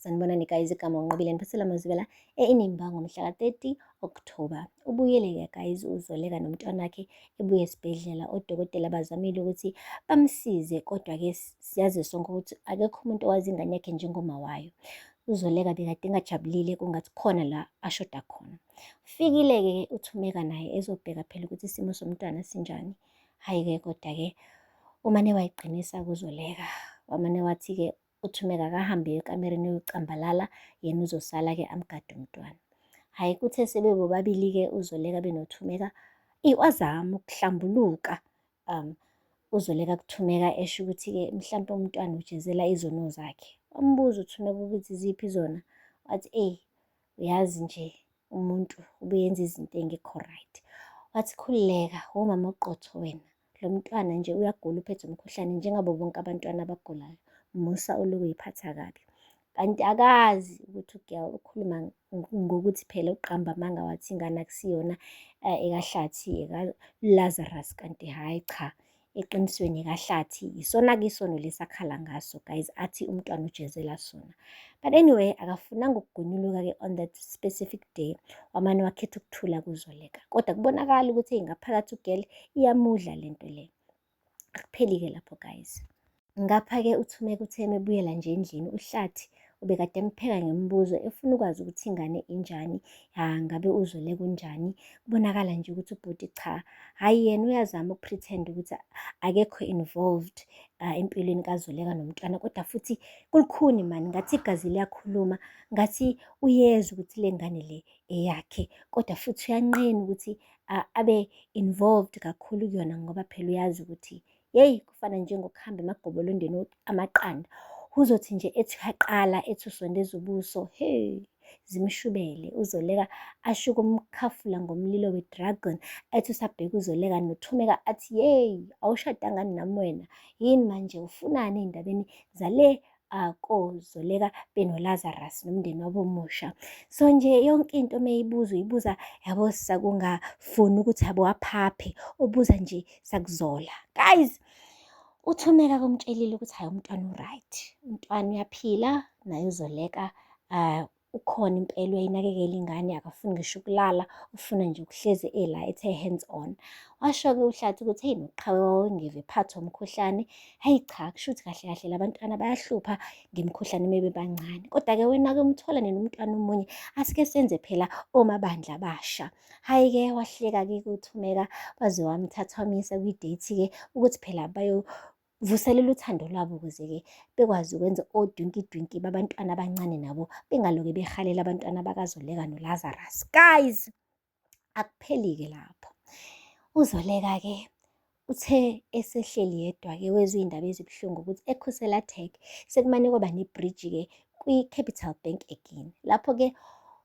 Sanibonani guys, igama unqobile niphathela amazwi la eNimba ngomhla ka-30 October. Ubuyele-ke guys uZoleka nomntwana wakhe ebuye esibhedlela. Odokotela bazamile ukuthi bamsize, kodwa-ke siyazi sonke ukuthi akekho umuntu owazi ingane yakhe njengoma wayo. UZoleka bekade engajabulile, kungathi khona la ashoda khona. Fikile-ke uThumeka naye ezobheka phela ukuthi isimo somntwana sinjani. Hayi-ke kodwa-ke umane wayiqinisa kuZoleka, wamane wathi-ke uThumeka akahambe ekamereni uyocambalala, yena uzosala-ke amgade umntwana. Hhayi, kuthe sebe bobabili-ke uZoleka benoThumeka, wazama ukuhlambuluka uZoleka kuThumeka esho ukuthi-ke mhlampe umntwana ujezela izono zakhe. Wambuza uThumeka ukuthi ziphi izona, wathi uyazi nje umuntu ubuyenza izinto engekho right. Wathi khululeka, umama oqotho wena, lo mntwana nje uyagula, uphethe umkhuhlane njengabo bonke abantwana abagulayo, musa ulokhu uyiphatha kabi. Kanti akazi ukuthi uGirl ukhuluma ngokuthi phela uqamba amanga wathi ingane akusiyona ekaHlathi ekaLazarus, kanti hhayi cha, eqinisweni ekaHlathi isona-ke isono lesakhala ngaso guys, athi umntwana ujezela sona. But anyway, akafunanga ukugonyuluka-ke on that specific day, wamane wakhetha ukuthula kuZoleka, kodwa kubonakala ukuthi ngaphakathi uGirl iyamudla lento le. Akupheli-ke lapho guys. Ngapha-ke uThumeka uthe emebuyela nje endlini, uHlathi ubekade empheka ngemibuzo efuna ukwazi ukuthi ingane injani, ngabe uZoleka unjani. Kubonakala nje ukuthi ubhuti cha, hhayi yena uyazama ukupretend ukuthi akekho involved empilweni kaZoleka nomntwana, kodwa futhi kulukhuni mani, ngathi igazi liyakhuluma, ngathi uyeza ukuthi le ngane le eyakhe, kodwa futhi uyanqena ukuthi abe involved kakhulu kuyona, ngoba phela uyazi ukuthi yeyi kufana njengokuhamba emagobholondeni amaqanda, uzothi nje ethi uyaqala ethi usondeza ubuso, zimshubele. uZoleka ashuke umkhafula ngomlilo we-dragon, ethi usabheka uZoleka noThumeka athi yeyi awushadanga nami wena, yini manje ufunani ey'ndabeni zale koZoleka benoLazarus nomndeni wabo omusha. So nje yonke into meyibuza uyibuza yabo sakungafuni ukuthi yabo aphaphe, ubuza nje sakuzola. Guys, uThumeka kumtshelile ukuthi hayi umntwana u-right, umntwana uyaphila, naye uZoleka ukhona impela uyayinakekela ingane, akafuni ngisho ukulala, ufuna nje ukuhlezi ela ethe hands on. Washo-ke uHlathi ukuthi noqhawe wawengeve ephathwa umkhuhlane, hhayi cha, kusho ukuthi kahle kahle labantwana bayahlupha ngemikhuhlane mebe bancane, kodwa-ke wena-ke umthola nina umntwana omunye, asike senze phela omabandla abasha. Hhayi-ke wahleka-ke uThumeka waze wamthatha wamisa kwi-date-ke ukuthi phela vuselela uthando lwabo ukuze-ke bekwazi ukwenza odwinkidwinki babantwana abancane nabo bengaloke behalela abantwana bakaZoleka noLazarus. Guys, akupheli-ke lapho. uZoleka-ke uthe esehleli yedwa-ke wezwe iy'ndaba ezibuhlungu ukuthi eKhoselathek sekumane kwaba nebhriji-ke kwi-Capital Bank again. Lapho-ke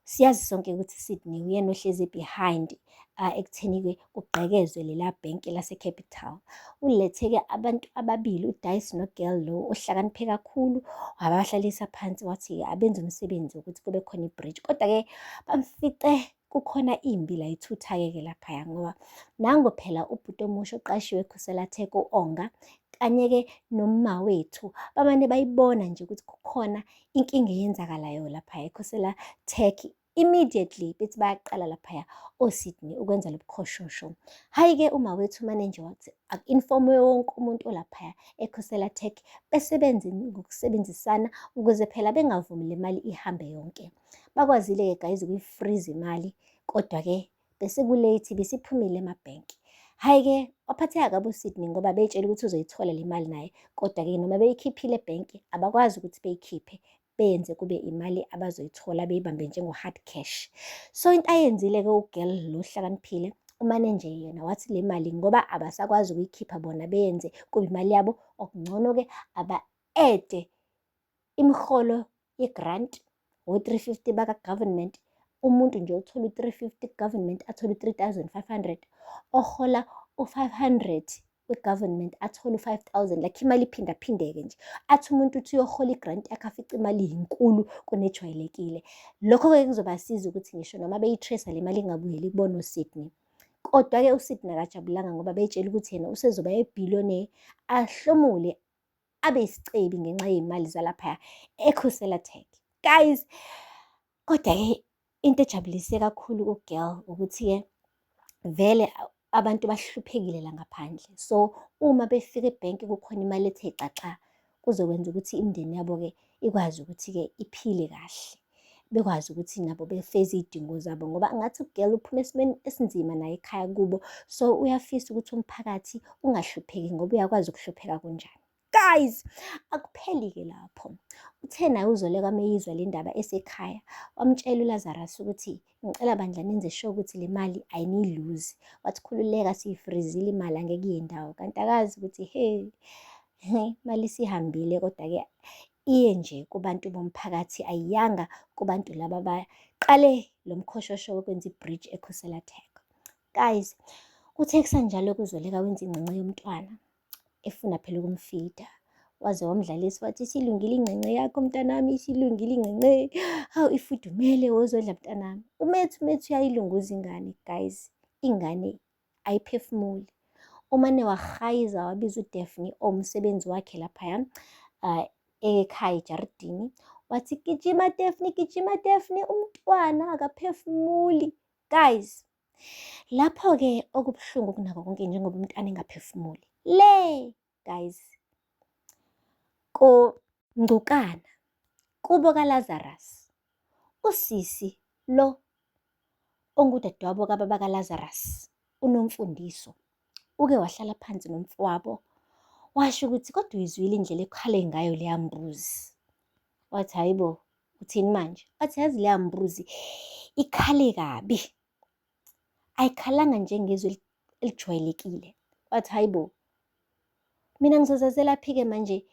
siyazi sonke ukuthi Sydney uyena ohlezi behind ekutheni-ke kugqekezwe lela bhenki lase-Capital. Ulethe-ke abantu ababili, uDice noGirl lo ohlakaniphe kakhulu, wabahlalisa phansi wathi-ke abenze umsebenzi wokuthi kube khona ibhriji, kodwa-ke bamfice kukhona imbi la ithutha-ke laphaya, ngoba nango phela ubhuti omusha oqashiwe eKhoselathek u-Onga kanye-ke noma wethu bamane bayibona nje ukuthi kukhona inkinga eyenzakalayo laphaya eKhoselathek. Immediately bethi bayaqala laphaya oSydney ukwenza lobuqhoshosho. Hhayi-ke uma wethu mane nje wathi aku-informe wonke umuntu olaphaya eKhoselathek, besebenze ngokusebenzisana ukuze phela bengavumi le mali ihambe yonke. Bakwazile-ke guys ukuyi-freeze imali, kodwa-ke bese ku-late, besiphumile emabhenki. Hhayi-ke waphatheka kabi uSydney ngoba beyitshela ukuthi uzoyithola le mali naye, kodwa-ke noma beyikhiphile ebhenki abakwazi ukuthi beyikhiphe beyenze kube imali abazoyithola beyibambe njengo-hard cash. So into ayenzile-ke uGirl lo hlakaniphile, umane nje yena wathi le mali ngoba abasakwazi ukuyikhipha bona beyenze kube imali yabo, okungcono-ke aba-ede imiholo ye-grant o-350 baka-government. Umuntu nje uthola u-350 government athole u-3,500, ohola u-500 we-government athole u-5,000, like imali iphindaphindeke nje. Athi umuntu uthi uyohola i-grant yakhe afice imali inkulu kunejwayelekile. Lokho-ke kuzobasiza ukuthi ngisho noma beyi-trace le mali ingabuyeli kubona uSydney. Kodwa-ke uSydney akajabulanga ngoba beyitshela ukuthi yena usezoba ebhiliyone, ahlomule abe yisicebi ngenxa yey'mali zalaphaya eKhoselathek. Guys, kodwa-ke into ejabulise kakhulu ku-girl ukuthi-ke vele abantu bahluphekile la ngaphandle. So, uma befika ebhenki kukhona imali ethe xaxa, kuzokwenza ukuthi imindeni yabo-ke ikwazi ukuthi-ke iphile kahle. Bekwazi ukuthi nabo befeze iy'dingo zabo ngoba angathi u-girl uphuma esimeni esinzima naye ekhaya kubo. So, uyafisa ukuthi umphakathi ungahlupheki ngoba uyakwazi ukuhlupheka kunjani. Guys, akupheli-ke lapho. Uthe naye uZoleka meyizwa le ndaba esekhaya, wamtshela uLazarus ukuthi ngicela bandla nenze sure ukuthi le mali ayiniluzi. Wathi khululeka siyifrizile imali angeke iye ndawo. Kanti akazi ukuthi imali isihambile kodwa-ke iye nje kubantu bomphakathi ayiyanga kubantu laba baqale lo mkhoshosho wokwenza i-bridge eKhosela Tech. Guys, uthe kusanjalo kuZoleka wenza ingcengce yomntwana efuna phela ukumfida. Waze wamdlalisa wathi isilungile ingcengce yakho mntanami, isilungile ingcengce. Hawu ifudumele wozodla mntanami. Umethu uyayilunguza ingane guys. Ingane ayiphefumuli. Umane wahayiza wabiza uDaphne omsebenzi wakhe laphaya ekhaya ejaridini. Wathi gijima Daphne umntwana akaphefumuli. Guys, lapho-ke okubuhlungu kunakho konke njengoba umntwana engaphefumuli. Guys, Ngcukana kubo kaLazarus, usisi lo ongudadewabo kababa kaLazarus uNomfundiso uke wahlala phansi nomfowabo washo ukuthi kodwa uyizwile indlela ekhale ngayo leya mbuzi. Wathi hayibo, uthini manje? Wathi yazi leya mbuzi ikhale kabi, ayikhalanga njengezwe elijwayelekile. Wathi hayibo, mina ngizozazelaphi-ke manje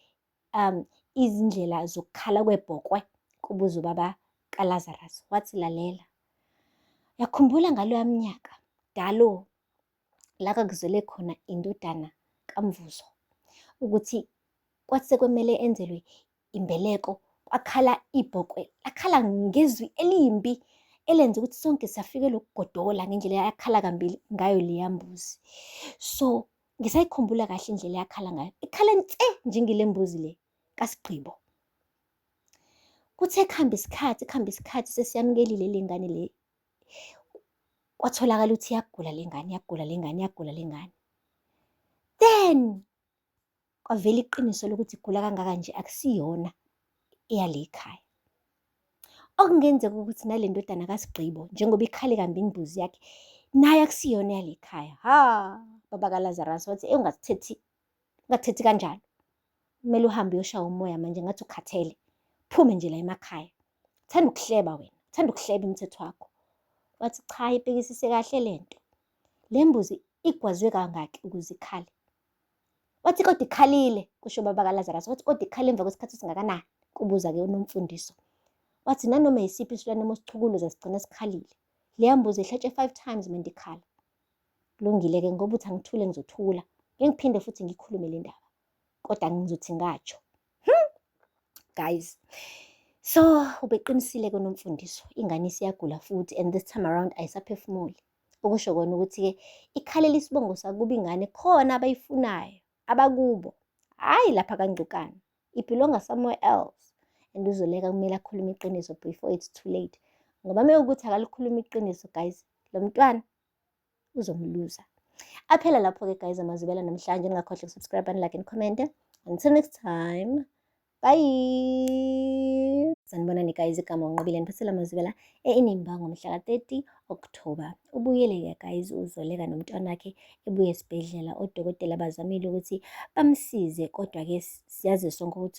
izindlela zokukhala kwebhokwe kubuza ubaba kaLazarus. Wathi lalela, yakhumbula ngaloya mnyaka dalo la kakuzele khona indodana kaMvuzo ukuthi kwathi sekwemele enzelwe imbeleko kwakhala ibhokwe, lakhala ngezwi elimbi elenza ukuthi sonke safikelwa ukugodola ngendlela yakhala kambili ngayo leya mbuzi. So ngisayikhumbula kahle indlela yakhala ngayo, ikhale nse njengile mbuzi le kaSigqibo. Kuthe kuhamba isikhathi sesiyamukelile le ngane le, kwatholakala ukuthi iyagula le ngane. Then kwavela iqiniso lokuthi igula kangaka nje akusiyona eyale ekhaya. Okungenzeka ukuthi nale ndodana kaSigqibo njengoba ikhale kambi imbuzi yakhe naye akusiyona eyale ekhaya. Baba kaLazarus wathi ungathethi kanjalo. Kumele uhambe uyoshaya umoya manje ngathi ukhathele. Phume nje la emakhaya. Thanda ukuhleba wena, thanda ukuhleba imithetho wakho. Wathi cha, ibhekisise kahle lento. Le mbuzi igwazwe kangaki ukuze ikhale? Wathi kodwa ikhalile, kusho baba kaLazarus. Wathi kodwa ikhale emva kwesikhathi esingakanani? Kubuza-ke uNomfundiso. Wathi nanoma yisiphi isilwane mosichukuluza sigcina sikhalile. Leya mbuzi ihlatshwe 5 times manje ikhala. Kulungile-ke ngoba uthi angithule ngizothula. Ngeke ngiphinde futhi ngikhulume le ndaba. Kodwa ngizothi ngatsho. Guys, so ubeqinisile-ke uNomfundiso, ingane isiyagula futhi and this time around ayisaphefumuli. Okusho kona ukuthi-ke ikhalela isibongo sakuba ingane khona abayifunayo, abakubo. Hhayi lapha kaNgcukana, ibhilonga somewhere else. And uZoleka kumele akhulume iqiniso before it's too late. Ngoba mekuwukuthi akalikhuluma iqiniso guys, lo mntwana uzomluza. Aphela lapho-ke guys amazwibela namhlanje. Ningakhohlwa ukusubscribe and like and comment. Until next time. Bye. Sanibonani guys, igama uNqobile niphathela amazwibela eNimba ngomhla ka-30 October. Ubuyele-ke guys uZoleka nomntwana wakhe ebuye esibhedlela. Odokotela bazamile ukuthi bamsize kodwa-ke siyazi sonke ukuthi